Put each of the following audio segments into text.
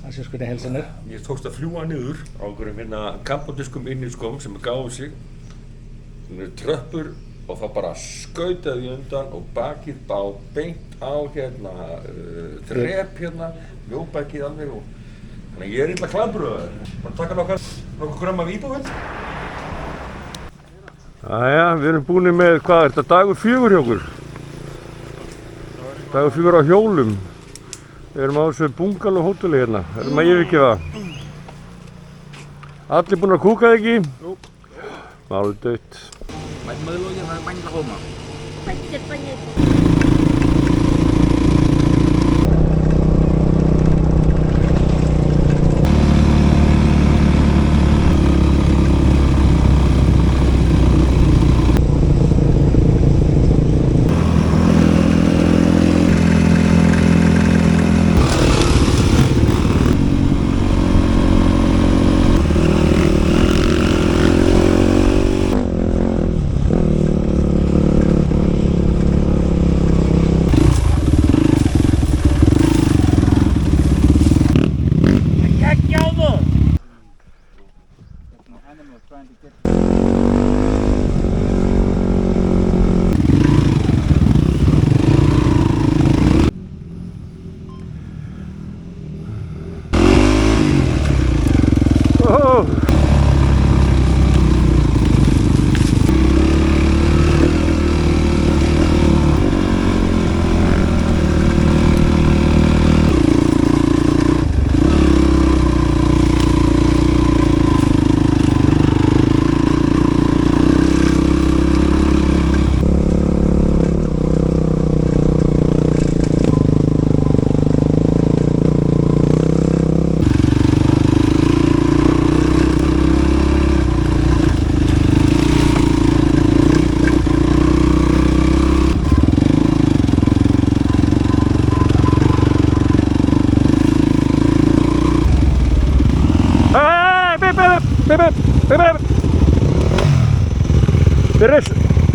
Asískunni helsinir. Ég tókst að fljúa niður á einhverjum hérna kambodískum inniskóm sem gáðu sig. Svona tröppur og þá bara skautaði ég undan og bakið bá beint á hérna þrep hérna, ljóbakið alveg og þannig að ég illa klambröður. Bara taka nokkuð grömm af íbúvill. Jæja, við erum búinir með, hvað er þetta, dagur 4 hjá okkur? Dagur 4 á hjólum. Við erum á þessu bungalow hóteli hérna, erum að yfirgefa. Allir búin að kúka þig ekki? Jú. Málið dautt. Bánh mới luôn chứ không phải bánh hôm à? Bánh thịt bánh gì?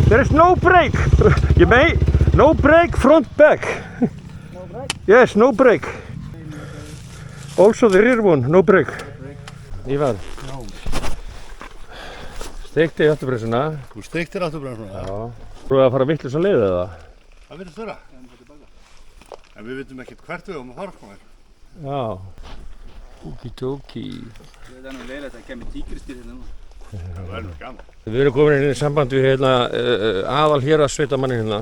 There is no brake. You may no brake front back. No brake? Yes, no brake. Also the rear one, no brake. Ívar. Steikti afturbremsuna. Þú steiktir afturbremsuna? Já. Þú að fara vitlaus á leið eða? Það virðist vera. En við vitum ekkert hvert við höfum að fara sko mér. Já. Okidoki. Það er nú leiðilegt að það kemur tígrisdýr hérna núna. Það er nú gaman. Við erum komin inn í samband við hérna aðal héraðssveitarmanninn hérna.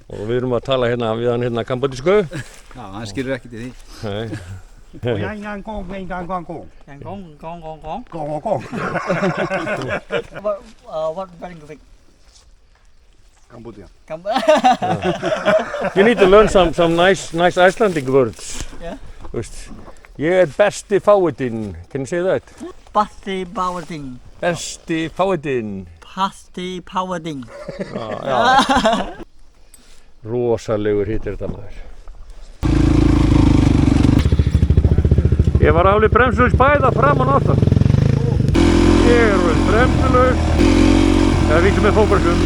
Og við erum að tala hérna við hann hérna kambodísku. Já, hann skilur ekkert í því. Nei. What language? Cambodia. You need to learn some nice Icelandic words. Yeah. Ég er besti fáiðinn. Can you say that? Basti Poweting. Besti fáiðinn. Basti Poweting. Já. Rosalegur hittir þetta maður. Ég var alveg bremsulaus bæða fram og aftan. Ég er alveg bremsulaus. Það er vikið með fókbremsum.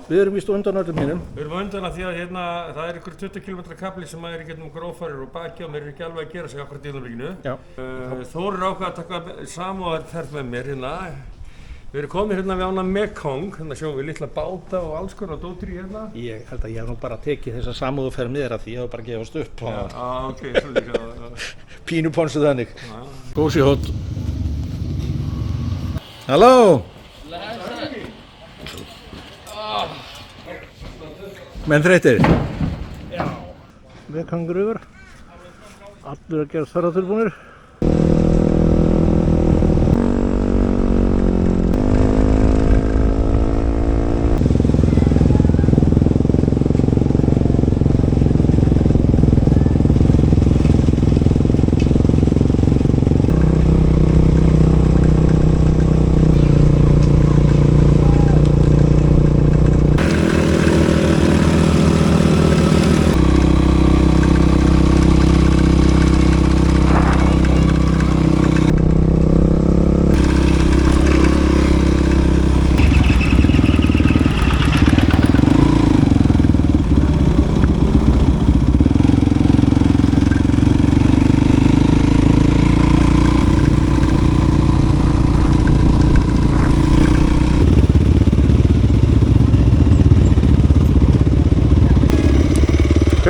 Við erum víst undan öllum hinnum. Við erum undan að því að hérna, það er ykkur 20 km kapli sem er í gegnum grófarir og baki og mér er ekki alveg að gera sig akkurat í augnablikinu. Já. Þórir ákvað að taka samúðarferð með mér hérna. Við erum komin hérna við ána Mekong, hérna sjáum við litla báta og alls konar dótri hérna. Ég held að ég hef nú bara tekið þessa samúðuferð með þér að því ég hef bara gefast upp. Ok, svo líka. Pínu ponsu þannig. Gósi hótt. Halló! Menn þreyttir? Já. Mekong River. Allir að gera ferðatilbúnir.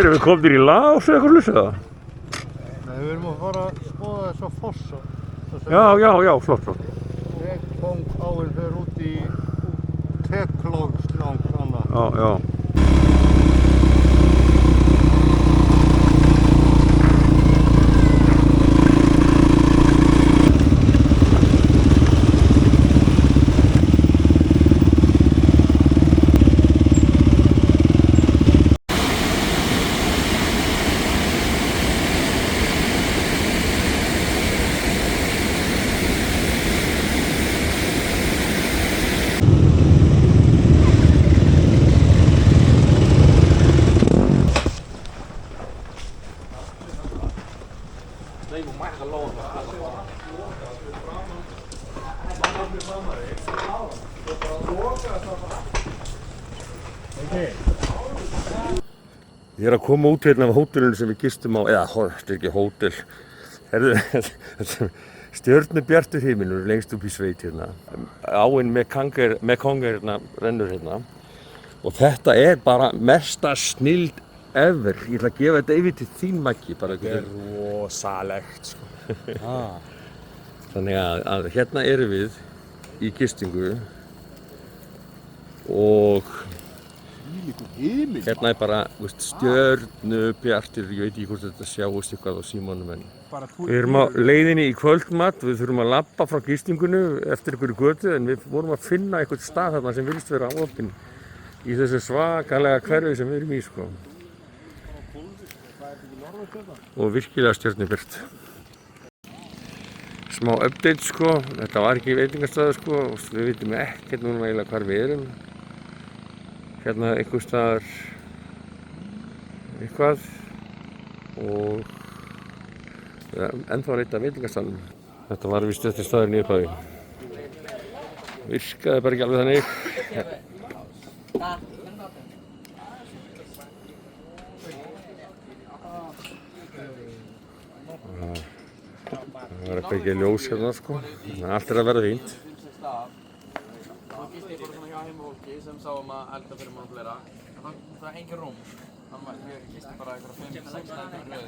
Erum við komnir í Laos eða eitthvað hlusta það? Nei, við erum að fara að skoða þessa fossa. Já, flott. Mekong áin fer út í Teklongstrang annað. Já. Ég er að koma út hérna af hótelinu sem við gistum á, þetta er ekki hótel, stjörnubjartur himinn lengst upp í sveit hérna. Áin Mekong hérna, rennur hérna og þetta er bara mesta snilld ever. Ég ætla að gefa þetta yfir til þín, Maggi. Þetta er rosalegt sko. Þannig að hérna erum við í gistingu og hérna er bara stjörnubjartur, ég veit ekki hvort þetta sjáist eitthvað á símanum en við erum á leiðinni í kvöldmat, við þurfum að labba frá gistingunni eftir einhverju götu en við vorum að finna einhvern stað þarna sem virðist vera opinn í þessu svakalega hverfi sem við erum í sko. Og virkilega stjörnubjart. Smá update sko, þetta var ekki veitingastaður sko, við vitum ekkert núna eiginlega hvar við erum. Hérna einhvers staðar eitthvað og ennþá reitt af veitingastaðnum. Þetta var víst eftir staðurinn í upphafi. Virkaði bara ekki alveg þannig. Það var eitthvað ekki ljós hérna sko, þannig að allt er að verða fínt. Sem sáum að elda fyrir mann og fleira. Það er engin rúm. Ég gisti bara einhverja 5-6 nætur í röð.